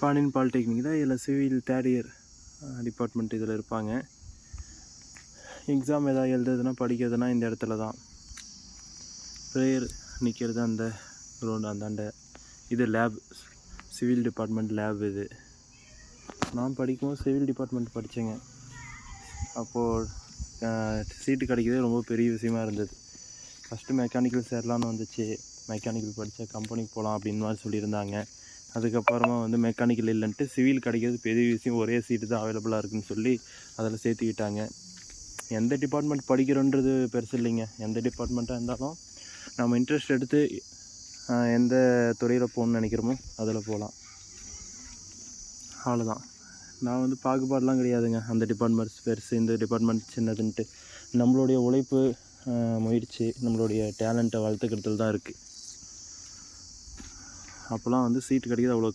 Pandian polytechnic தான். இதில் civil third year department இதில் இருப்பாங்க. எக்ஸாம் எதாவது எழுதுறதுனா படிக்கிறதுனா இந்த இடத்துல தான். ப்ரேயர் நிற்கிறது அந்த கிரவுண்ட் அந்தாண்ட. இது லேப், சிவில் டிபார்ட்மெண்ட் லேப். இது நான் படிக்கும்போது சிவில் டிபார்ட்மெண்ட் படித்தேங்க. அப்போது சீட்டு கிடைக்கிறதே ரொம்ப பெரிய விஷயமா இருந்தது. ஃபஸ்ட்டு மெக்கானிக்கல் சேரலான்னு வந்துச்சு. மெக்கானிக்கல் படித்தா கம்பெனிக்கு போகலாம் அப்படின்னு மாதிரி சொல்லியிருந்தாங்க. அதுக்கப்புறமா வந்து மெக்கானிக்கல் இல்லைன்ட்டு சிவில் கிடைக்கிறது பெரிய விஷயம், ஒரே சீட்டு தான் அவைலபிளாக இருக்குதுன்னு சொல்லி அதில் சேர்த்துக்கிட்டாங்க. எந்த டிபார்ட்மெண்ட் படிக்கிறோன்றது பெருசு இல்லைங்க. எந்த டிபார்ட்மெண்ட்டாக இருந்தாலும் நம்ம இன்ட்ரெஸ்ட் எடுத்து எந்த துறையில் போகணுன்னு நினைக்கிறோமோ அதில் போகலாம். அவ்வளோதான். நான் வந்து பாகுபாடெலாம் கிடையாதுங்க. அந்த டிபார்ட்மெண்ட்ஸ் பெருசு, இந்த டிபார்ட்மெண்ட் சின்னதுன்ட்டு. நம்மளுடைய உழைப்பு, முயற்சி, நம்மளுடைய டேலண்ட்டை வளர்த்துக்கிறதுல தான் இருக்குது. அப்போல்லாம் வந்து சீட்டு கிடைக்கிறது அவ்வளோ